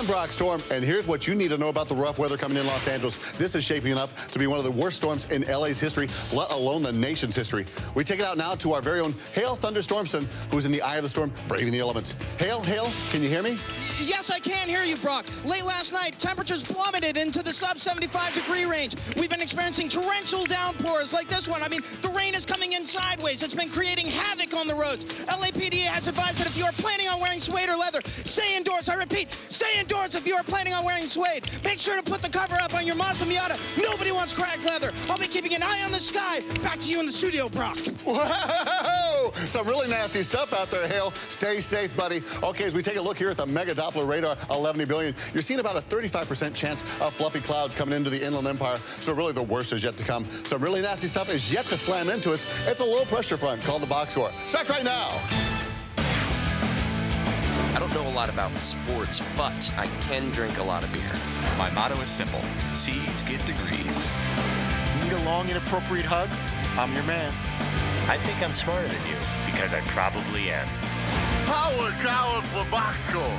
Brock Storm, and here's what you need to know about the rough weather coming in Los Angeles. This is shaping up to be one of the worst storms in LA's history, let alone the nation's history. We take it out now to our very own Hale Thunderstormson, who's in the eye of the storm, braving the elements. Hale, can you hear me? Yes, I can hear you, Brock. Late last night, temperatures plummeted into the sub-75-degree range. We've been experiencing torrential downpours like this one. I mean, the rain is coming in sideways. It's been creating havoc on the roads. LAPD has advised that if you are planning on wearing suede or leather, stay indoors. I repeat, stay indoors if you are planning on wearing suede. Make sure to put the cover up on your Mazda Miata. Nobody wants cracked leather. I'll be keeping an eye on the sky. Back to you in the studio, Brock. Whoa! Some really nasty stuff out there, Hale. Stay safe, buddy. Okay, as we take a look here at the Mega Doppler radar, 11 billion, you're seeing about a 35% chance of fluffy clouds coming into the Inland Empire. So really the worst is yet to come. Some really nasty stuff is yet to slam into us. It's a low pressure front called the box score. Start right now. I don't know a lot about sports, but I can drink a lot of beer. My motto is simple: C's get degrees. Need a long, inappropriate hug? I'm your man. I think I'm smarter than you, because I probably am. Howard Coward for box score.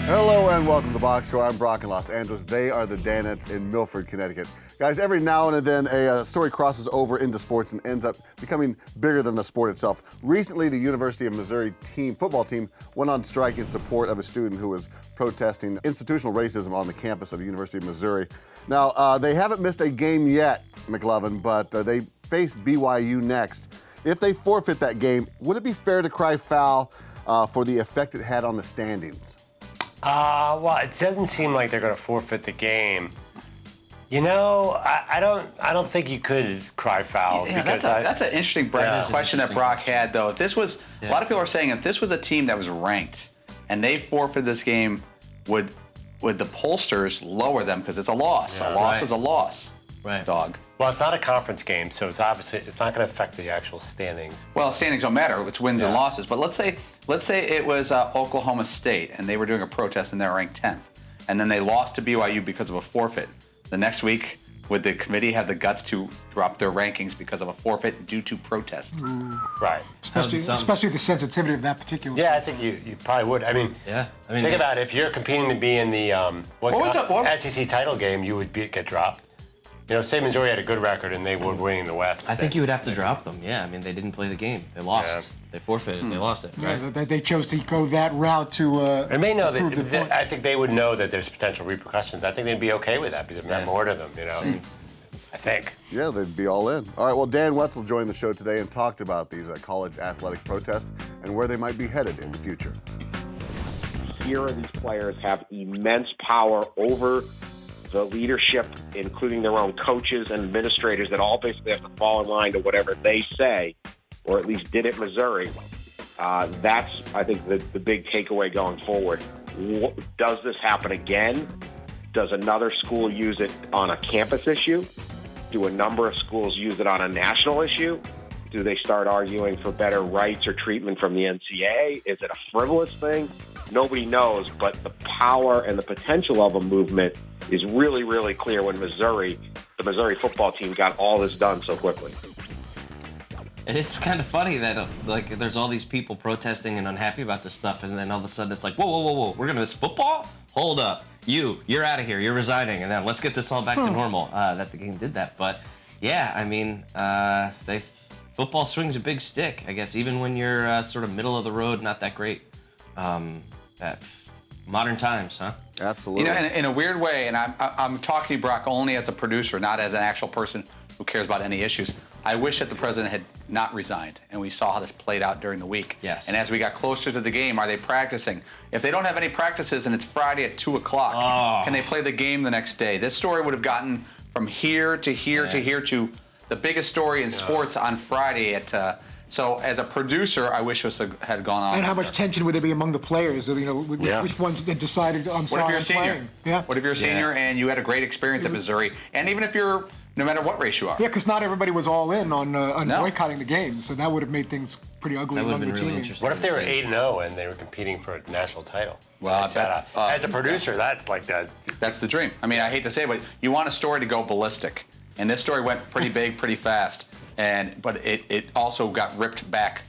Hello and welcome to the box score. I'm Brock in Los Angeles. They are the Danettes in Milford, Connecticut. Guys, every now and then a story crosses over into sports and ends up becoming bigger than the sport itself. Recently, the University of Missouri football team went on strike in support of a student who was protesting institutional racism on the campus of the University of Missouri. Now, they haven't missed a game yet, McLovin, but they face BYU next. If they forfeit that game, would it be fair to cry foul for the effect it had on the standings? Well, it doesn't seem like they're going to forfeit the game. You know, I don't think you could cry foul. Yeah, because that's an interesting question that Brock had, though. If this was, a lot of people are saying, if this was a team that was ranked and they forfeited this game, would the pollsters lower them because it's a loss? Yeah, a loss is a loss. Right. Dog. Well, it's not a conference game, so it's not going to affect the actual standings. Well, standings don't matter. It's wins and losses. But let's say it was Oklahoma State and they were doing a protest and they're ranked 10th, and then they lost to BYU because of a forfeit. The next week, would the committee have the guts to drop their rankings because of a forfeit due to protest? Right. Especially the sensitivity of that particular. Yeah, I think you probably would. I mean, think about it. If you're competing to be in the SEC title game, you would get dropped. You know, say Missouri had a good record and they were winning the West. I think you would have to drop them. Yeah, I mean, they didn't play the game. They lost. Yeah. They forfeited. They lost it. Right? Yeah, they chose to go that route to. And they know that. I think they would know that there's potential repercussions. I think they'd be okay with that because it meant more to them. You know. I think. Yeah, they'd be all in. All right, well, Dan Wetzel joined the show today and talked about these college athletic protests and where they might be headed in the future. Here, these players have immense power over the leadership, including their own coaches and administrators, that all basically have to fall in line to whatever they say, or at least did at Missouri. That's, I think, the big takeaway going forward. Does this happen again? Does another school use it on a campus issue? Do a number of schools use it on a national issue? Do they start arguing for better rights or treatment from the NCAA? Is it a frivolous thing? Nobody knows, but the power and the potential of a movement is really, really clear when the Missouri football team got all this done so quickly. And it's kind of funny that there's all these people protesting and unhappy about this stuff, and then all of a sudden it's like, whoa, we're gonna miss football? Hold up, you're out of here, you're resigning, and then let's get this all back to normal. That the game did that, but yeah, I mean, football swings a big stick, I guess, even when you're sort of middle of the road, not that great. Modern times, huh? Absolutely. You know, in a weird way, and I'm talking to you, Brock, only as a producer, not as an actual person who cares about any issues. I wish that the president had not resigned, and we saw how this played out during the week. Yes. And as we got closer to the game, are they practicing? If they don't have any practices and it's Friday at 2 o'clock, can they play the game the next day? This story would have gotten from here to here to here to the biggest story in sports on Friday at. So as a producer, I wish this had gone on. And how much tension would there be among the players? You know, which ones decided on What if you're a senior? playing? Yeah. What if you're a senior and you had a great experience at Missouri? And even if you're, no matter what race you are. Yeah, because not everybody was all in on boycotting the game, so that would have made things pretty ugly among the teams. What if they were 8-0 and they were competing for a national title? Well, as a producer, that's like that. That's the dream. I mean, I hate to say it, but you want a story to go ballistic. And this story went pretty big, pretty fast. But it also got ripped back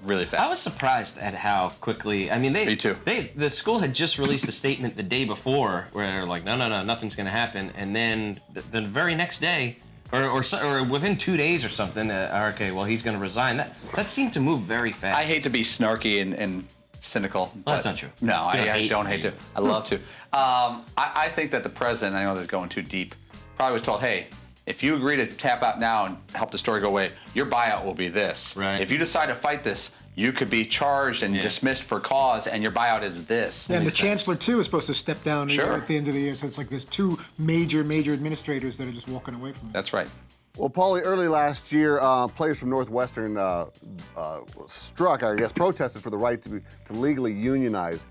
really fast. I was surprised at how quickly. I mean, Me too. The school had just released a statement the day before where they're like, no, nothing's going to happen, and then the very next day, or within 2 days or something, okay, well, he's going to resign. That seemed to move very fast. I hate to be snarky and cynical. Well, that's not true. No, I don't hate to. I love to. I think that the president, I know this is going too deep, probably was told, hey, if you agree to tap out now and help the story go away, your buyout will be this. Right. If you decide to fight this, you could be charged and dismissed for cause, and your buyout is this. Yeah, and the chancellor, too, is supposed to step down at the end of the year. So it's like there's two major administrators that are just walking away from it. That's right. Well, Paulie, early last year, players from Northwestern protested for the right to legally unionize.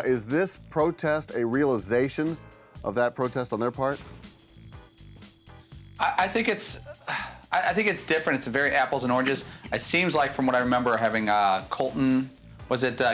Is this protest a realization of that protest on their part? I think it's different. It's very apples and oranges. It seems like, from what I remember, having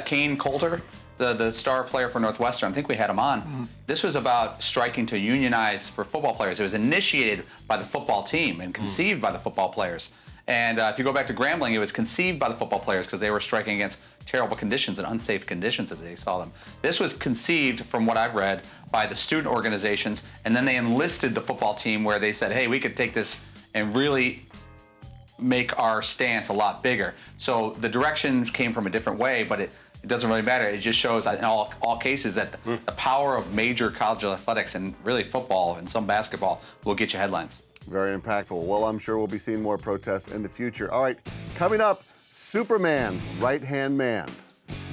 Kane Coulter, the star player for Northwestern. I think we had him on. Mm-hmm. This was about striking to unionize for football players. It was initiated by the football team and conceived by the football players. And if you go back to Grambling, it was conceived by the football players because they were striking against terrible conditions and unsafe conditions as they saw them. This was conceived, from what I've read, by the student organizations, and then they enlisted the football team where they said, hey, we could take this and really make our stance a lot bigger. So the direction came from a different way, but it doesn't really matter. It just shows in all cases that the power of major college athletics and really football and some basketball will get you headlines. Very impactful. Well, I'm sure we'll be seeing more protests in the future. All right, coming up, Superman's right-hand man.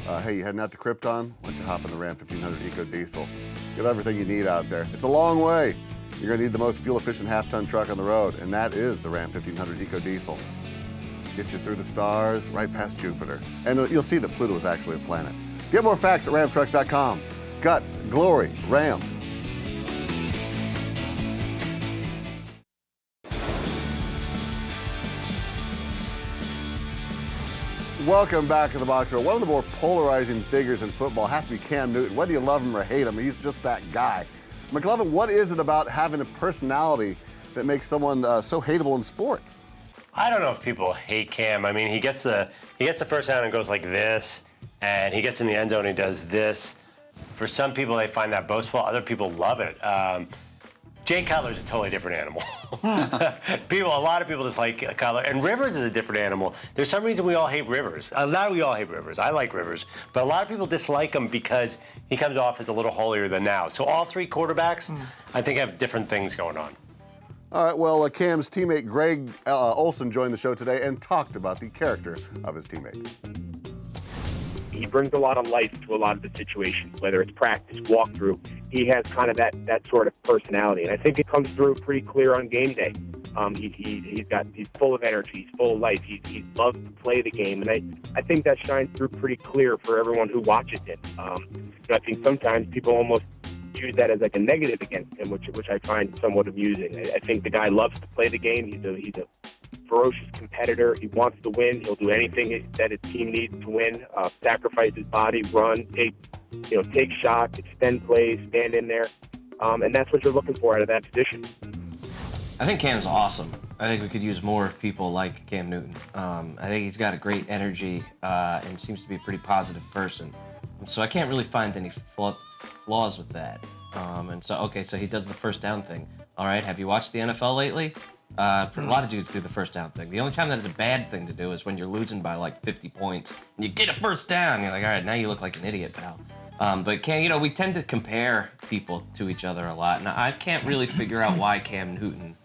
Hey, you heading out to Krypton? Why don't you hop in the Ram 1500 Eco Diesel? Get everything you need out there. It's a long way. You're going to need the most fuel-efficient half-ton truck on the road, and that is the Ram 1500 Eco Diesel. Get you through the stars, right past Jupiter. And you'll see that Pluto is actually a planet. Get more facts at ramtrucks.com. Guts, glory, Ram. Welcome back to the Box Score. One of the more polarizing figures in football has to be Cam Newton. Whether you love him or hate him, he's just that guy. McLovin, what is it about having a personality that makes someone so hateable in sports? I don't know if people hate Cam. I mean, he gets the first down and goes like this, and he gets in the end zone and he does this. For some people, they find that boastful. Other people love it. Jay Cutler's a totally different animal. A lot of people dislike Cutler, and Rivers is a different animal. There's some reason we all hate Rivers. Not we all hate Rivers. I like Rivers, but a lot of people dislike him because he comes off as a little holier than thou. So all three quarterbacks, I think, have different things going on. All right, well, Cam's teammate Greg Olson joined the show today and talked about the character of his teammate. He brings a lot of life to a lot of the situations, whether it's practice, walkthrough. He has kind of that sort of personality, and I think it comes through pretty clear on game day. He's full of energy, he's full of life. He loves to play the game, and I think that shines through pretty clear for everyone who watches it. I think sometimes people almost use that as like a negative against him, which I find somewhat amusing. I think the guy loves to play the game. He's a ferocious competitor. He wants to win. He'll do anything that his team needs to win. Sacrifice his body, run, take shots, extend plays, stand in there, and that's what you're looking for out of that position. I think Cam's awesome. I think we could use more people like Cam Newton. I think he's got a great energy and seems to be a pretty positive person. So I can't really find any flaws with that. So he does the first down thing. All right, have you watched the NFL lately? A lot of dudes do the first down thing. The only time that it's a bad thing to do is when you're losing by like 50 points and you get a first down. You're like, all right, now you look like an idiot, pal. But Cam, we tend to compare people to each other a lot, and I can't really figure out why Cam Newton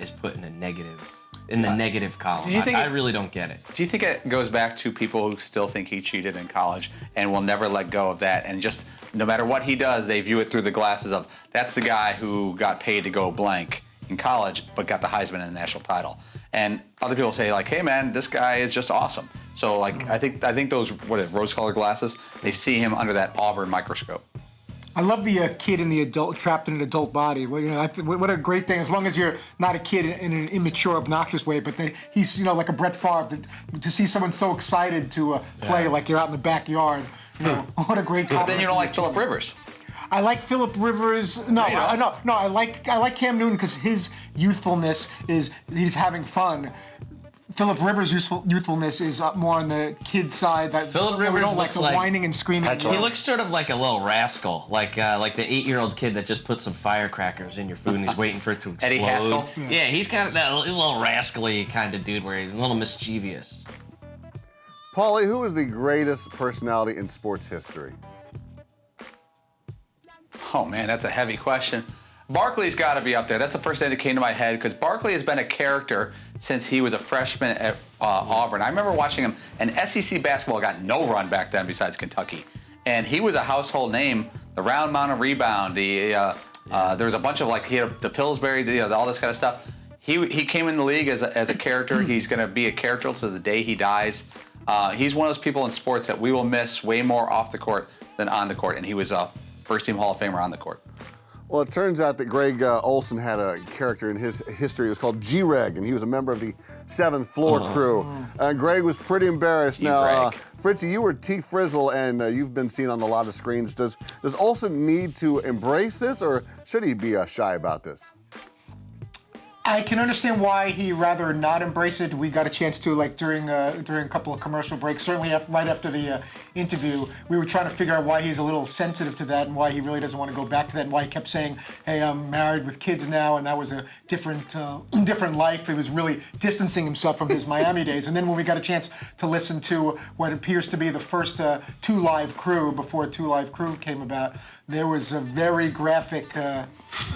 is put in the negative column. I really don't get it. Do you think it goes back to people who still think he cheated in college and will never let go of that, and just no matter what he does, they view it through the glasses of that's the guy who got paid to go blank in college but got the Heisman and the national title, and other people say like, hey man, this guy is just awesome. So like I think those rose-colored glasses, they see him under that Auburn microscope. I love the kid in the adult, trapped in an adult body. Well, what a great thing. As long as you're not a kid in an immature, obnoxious way, but he's like a Brett Favre. To see someone so excited to play like you're out in the backyard, what a great. But then you don't like Phillip Rivers. I like Phillip Rivers. No. I like Cam Newton because his youthfulness is he's having fun. Philip Rivers' youthfulness is more on the kid side. That Philip we Rivers don't like looks the like whining and screaming. He looks sort of like a little rascal, like the 8-year-old kid that just put some firecrackers in your food and he's waiting for it to explode. Eddie Haskell? Yeah, he's kind of that little rascally kind of dude where he's a little mischievous. Paulie, who is the greatest personality in sports history? Oh man, that's a heavy question. Barkley's got to be up there. That's the first thing that came to my head because Barkley has been a character since he was a freshman at Auburn. I remember watching him, and SEC basketball got no run back then besides Kentucky. And he was a household name. The round mound rebound, there was a bunch of he had the Pillsbury, all this kind of stuff. He came in the league as a character. He's going to be a character to the day he dies. He's one of those people in sports that we will miss way more off the court than on the court, and he was a first-team Hall of Famer on the court. Well, it turns out that Greg Olsen had a character in his history. It was called G-Reg, and he was a member of the 7th Floor crew. Greg was pretty embarrassed. Now, Fritzy, you were T. Frizzle, and you've been seen on a lot of screens. Does Olsen need to embrace this, or should he be shy about this? I can understand why he rather not embrace it. We got a chance to, during a couple of commercial breaks, certainly right after the interview, we were trying to figure out why he's a little sensitive to that and why he really doesn't want to go back to that and why he kept saying, hey, I'm married with kids now, and that was a different life. He was really distancing himself from his Miami days. And then when we got a chance to listen to what appears to be the first 2 Live Crew, before 2 Live Crew came about, there was a very graphic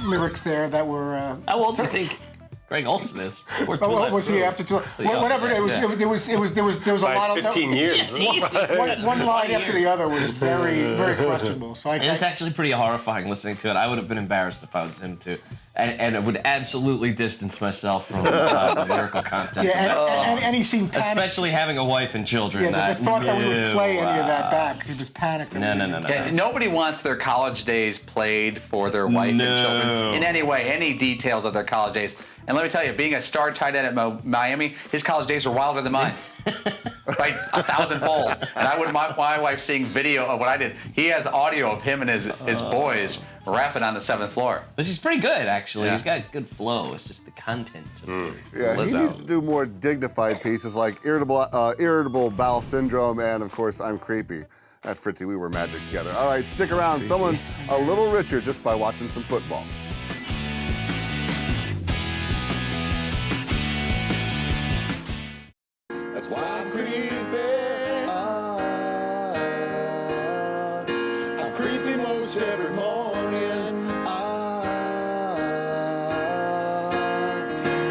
lyrics there that were... How old do you think Greg Olsen is? Was he after 2? Whatever it was, there was a lot of 15 years. One line after the other was very, very questionable. So it was actually pretty horrifying listening to it. I would have been embarrassed if I was him too, and I would absolutely distance myself from the lyrical content. Yeah, and he seemed panicked. Especially having a wife and children. Yeah, the thought that we would play any of that back, he was panicked. No. Nobody wants their college days played for their wife and children in any way, any details of their college days. And let me tell you, being a star tight end at Miami, his college days are wilder than mine. Like 1,000-fold. And I wouldn't mind my wife seeing video of what I did. He has audio of him and his boys rapping on the 7th floor. But he's pretty good, actually. Yeah. He's got good flow. It's just the content. Yeah, he needs to do more dignified pieces like irritable bowel syndrome and, of course, I'm creepy. That's Fritzy. We were magic together. All right, stick around. Someone's a little richer just by watching some football. That's why I'm creeping. I'm creepy most every morning.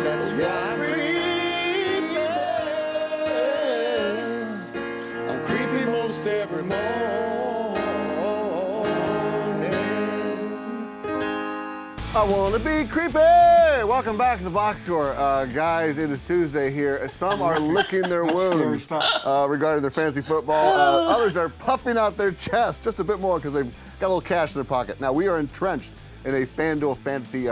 That's why I'm creeping. I'm creepy most every morning. I want to be creepy. Welcome back to the Box Score. Guys, it is Tuesday here. Some are licking their wounds regarding their fantasy football. Others are puffing out their chest just a bit more because they've got a little cash in their pocket. Now, we are entrenched in a FanDuel fantasy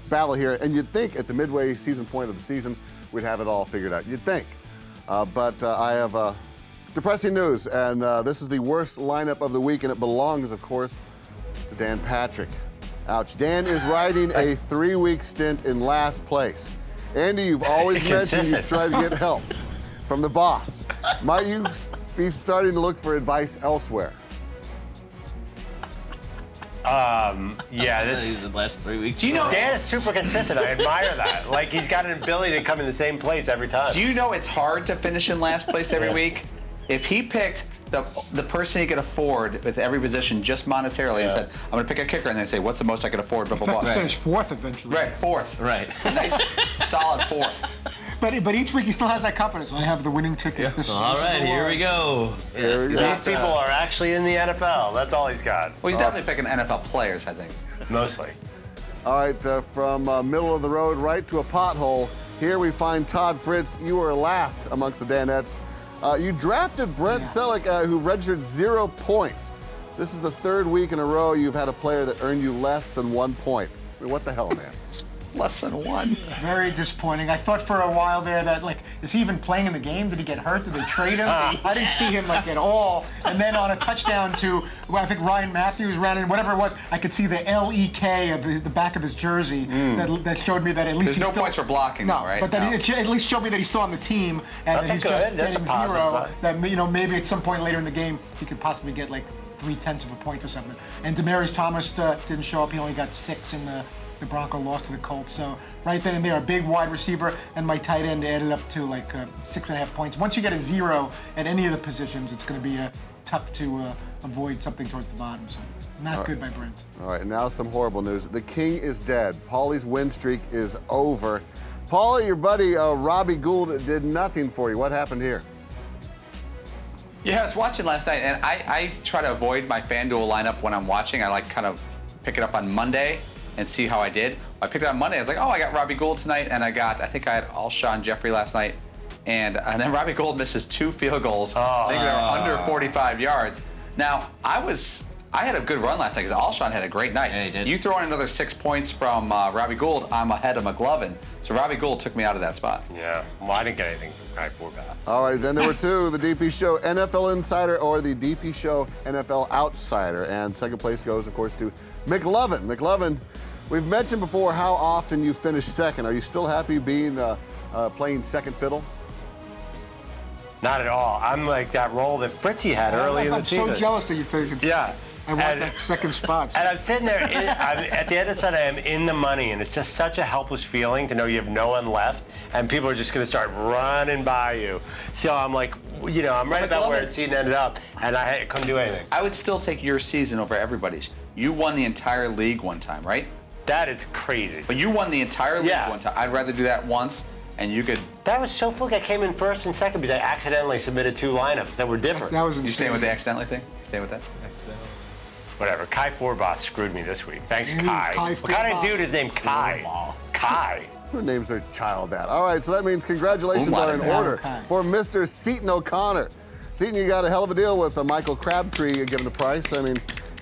battle here, and you'd think at the midway season point of the season, we'd have it all figured out. You'd think. But I have depressing news, and this is the worst lineup of the week, and it belongs, of course, to Dan Patrick. Ouch. Dan is riding a 3-week stint in last place. Andy, you've always mentioned you've tried to get help from the boss. Might you be starting to look for advice elsewhere? Yeah, He's the last 3 weeks. Do you know Dan is super consistent? I admire that. Like he's got an ability to come in the same place every time. Do you know it's hard to finish in last place every week? If he picked the person he could afford with every position just monetarily and said, I'm going to pick a kicker, and then say, what's the most I could afford? Blah, blah, blah. To finish 4th eventually. Right, 4th. Right. Nice, solid 4th. But each week he still has that confidence. I have the winning ticket. Yeah. All right, here we go. These people are actually in the NFL. That's all he's got. Well, he's definitely picking NFL players, I think. Mostly. All right, from middle of the road right to a pothole. Here we find Todd Fritz. You were last amongst the Danettes. You drafted Brent Selleck, who registered 0 points. This is the 3rd week in a row you've had a player that earned you less than 1 point. I mean, what the hell, man? Less than 1. Very disappointing. I thought for a while there that is he even playing in the game? Did he get hurt? Did they trade him? I didn't see him like at all. And then on a touchdown to, I think Ryan Matthews ran in, whatever it was, I could see the LEK of the back of his jersey that showed me that at least There's he's no still, points for blocking, no, though, right? but that No. it at least showed me that he's still on the team and that he's just getting zero. That maybe at some point later in the game he could possibly get like 0.3 of a point or something. And Demaryius Thomas didn't show up. He only got 6 in the Bronco loss to the Colts. So right then and there, a big wide receiver and my tight end added up to like 6.5 points. Once you get a 0 at any of the positions, it's going to be tough to avoid something towards the bottom. So not good by Brent. All right, now some horrible news. The king is dead. Paulie's win streak is over. Paulie, your buddy Robbie Gould did nothing for you. What happened here? Yeah, I was watching last night, and I try to avoid my FanDuel lineup when I'm watching. I like kind of pick it up on Monday and see how I did. I picked it up on Monday. I was like, oh, I got Robbie Gould tonight, and I think I had Alshon Jeffrey last night, and then Robbie Gould misses 2 field goals. I think they were under 45 yards. Now, I had a good run last night because Alshon had a great night. Yeah, he did. You throw in another 6 points from Robbie Gould, I'm ahead of McLovin. So Robbie Gould took me out of that spot. Yeah, well, I didn't get anything from Kai Forbath. All right, then there were 2, the DP Show NFL Insider or the DP Show NFL Outsider. And second place goes, of course, to McLovin. McLovin, we've mentioned before how often you finish second. Are you still happy being playing second fiddle? Not at all. I'm like that role that Fritzy had early in the season. I'm so jealous that you finished. Yeah. I want that second spot. And I'm sitting there, at the end of the Sunday, I'm in the money, and it's just such a helpless feeling to know you have no one left, and people are just going to start running by you. So I'm like, I'm right about where the season ended up, and I couldn't do anything. I would still take your season over everybody's. You won the entire league one time, right? That is crazy. But you won the entire league one time. I'd rather do that once, and you could. That was so fluke. I came in first and second because I accidentally submitted 2 lineups that were different. That was insane. You staying with the accidentally thing? You staying with that? Whatever. Kai Forbath screwed me this week. Thanks, Kai. Kai What kind of Forbath. dude is named Kai? Kai. Who names their child that? All right, so that means congratulations are in order for Mr. Seton O'Connor. Seton, you got a hell of a deal with Michael Crabtree given the price. I mean,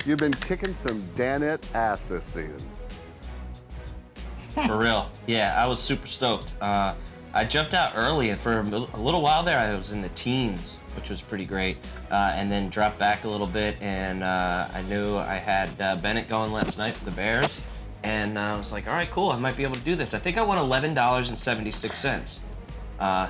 you've been kicking some Danette ass this season. For real. Yeah, I was super stoked. I jumped out early, and for a little while there, I was in the teens, which was pretty great, and then dropped back a little bit, and I knew I had Bennett going last night for the Bears, and I was like, all right, cool, I might be able to do this. I think I won $11.76,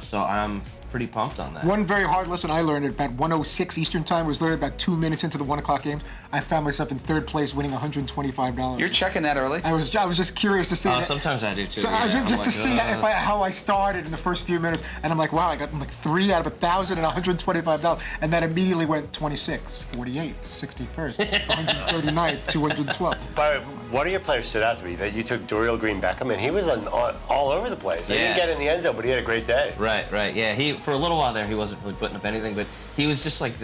so I'm pretty pumped on that. One very hard lesson I learned at about 1:06 Eastern time was literally about 2 minutes into the 1 o'clock games. I found myself in third place, winning $125. You're checking that early? I was just curious to see. Sometimes I do too. So just to see how I started in the first few minutes, and I'm like, wow, I got like 3 out of 1,000 and $125, and that immediately went 26, 48, 61st, 139th, 212. But one of your players stood out to me that you took Dorial Green-Beckham, and he was all over the place. He didn't get in the end zone, but he had a great day. Right. Yeah, for a little while there, he wasn't really putting up anything, but he was just like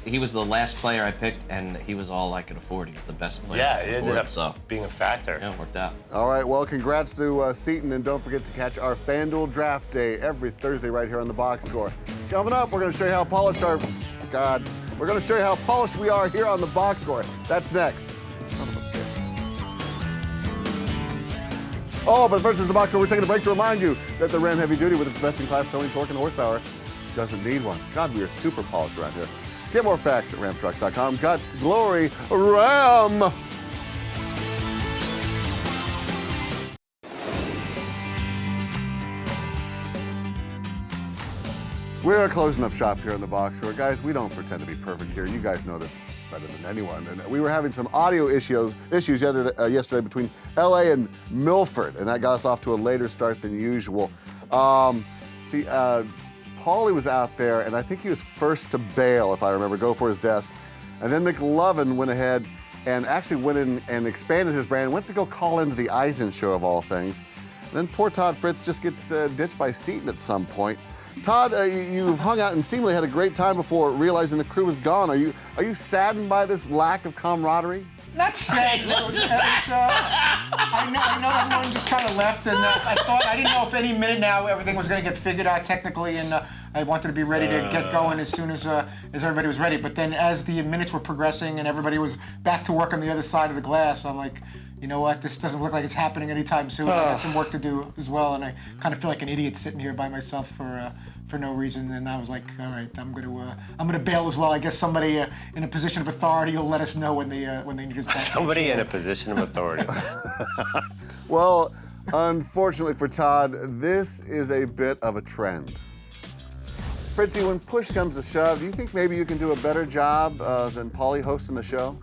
he was the last player I picked, and he was all I could afford. He was the best player I Yeah, could it ended afford, up being a factor. Yeah, it worked out. All right, well, congrats to Seton, and don't forget to catch our FanDuel Draft Day every Thursday right here on the Box Score. Coming up, we're going to show you how polished we're going to show you how polished we are here on the Box Score. That's next. Son of a bitch. Oh, but first is the Box Score. We're taking a break to remind you that the Ram Heavy Duty with its best-in-class towing, torque, and horsepower doesn't need one. God, we are super polished around here. Get more facts at ramtrucks.com. Guts, glory, Ram! We're closing up shop here on the Box Score. Guys, we don't pretend to be perfect here. You guys know this better than anyone. And we were having some audio issues yesterday between LA and Milford, and that got us off to a later start than usual. Paulie was out there, and I think he was first to bail, if I remember, go for his desk. And then McLovin went ahead and actually went in and expanded his brand, went to go call into the Eisen show of all things. And then poor Todd Fritz just gets ditched by Seton at some point. Todd, you've hung out and seemingly had a great time before realizing the crew was gone. Are you saddened by this lack of camaraderie? Not sad. I know everyone just kind of left, and I didn't know if any minute now everything was going to get figured out technically, and I wanted to be ready to get going as soon as everybody was ready. But then as the minutes were progressing and everybody was back to work on the other side of the glass, I'm like, you know what, this doesn't look like it's happening anytime soon. I got some work to do as well, and I kind of feel like an idiot sitting here by myself for no reason. And I was like, all right, I'm gonna bail as well. I guess somebody in a position of authority will let us know when they need us back. Somebody in a position of authority. Well, unfortunately for Todd, this is a bit of a trend. Fritzy, when push comes to shove, do you think maybe you can do a better job than Paulie hosting the show?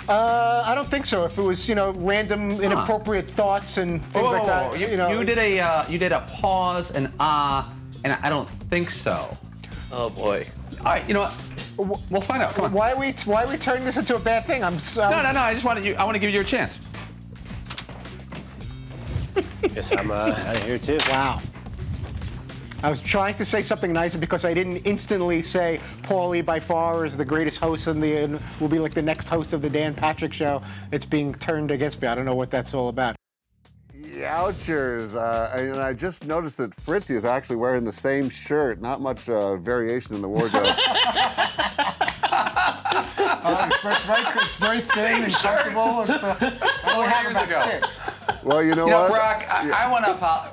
I don't think so. If it was, random, inappropriate thoughts and things like that. You did a pause and and I don't think so. Oh boy. All right, you know what? We'll find out. Come on. Why are we turning this into a bad thing? No. I want to give you a chance. Guess I'm out of here too. Wow. I was trying to say something nice, and because I didn't instantly say Paulie by far is the greatest host and will be like the next host of the Dan Patrick Show, it's being turned against me. I don't know what that's all about. Ouchers. And I just noticed that Fritzy is actually wearing the same shirt. Not much variation in the wardrobe. It's very thin and comfortable. I only have about 6. Well, you know what? Brock, I want to apologize.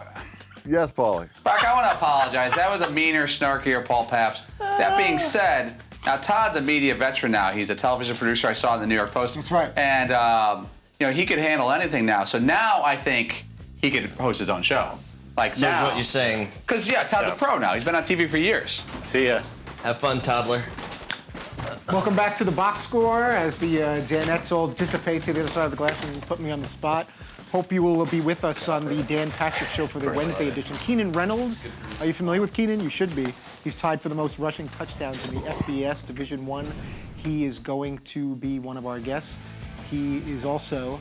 Yes, Paulie. Brock, I want to apologize. That was a meaner, snarkier Paul Pabst. That being said, now Todd's a media veteran now. He's a television producer. I saw in the New York Post. That's right. And he could handle anything now. So now I think he could host his own show. So is what you're saying. Because Todd's a pro now. He's been on TV for years. See ya. Have fun, toddler. Welcome back to the box score as the Danettes all dissipate to the other side of the glass and put me on the spot. Hope you will be with us on the Dan Patrick Show for the Wednesday edition. Keenan Reynolds, are you familiar with Keenan? You should be. He's tied for the most rushing touchdowns in the FBS Division I. He is going to be one of our guests. He is also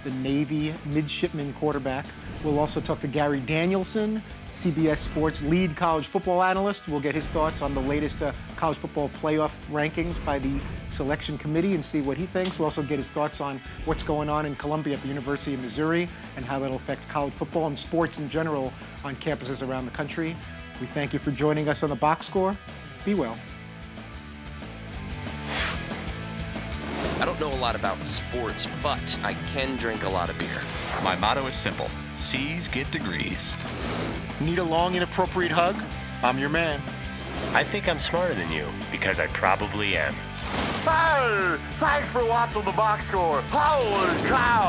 the Navy midshipman quarterback. We'll also talk to Gary Danielson, CBS Sports lead college football analyst. We'll get his thoughts on the latest college football playoff rankings by the selection committee and see what he thinks. We'll also get his thoughts on what's going on in Columbia at the University of Missouri and how that'll affect college football and sports in general on campuses around the country. We thank you for joining us on the box score. Be well. I don't know a lot about sports, but I can drink a lot of beer. My motto is simple. C's get degrees. Need a long, inappropriate hug? I'm your man. I think I'm smarter than you, because I probably am. Hey, thanks for watching the box score. Holy cow!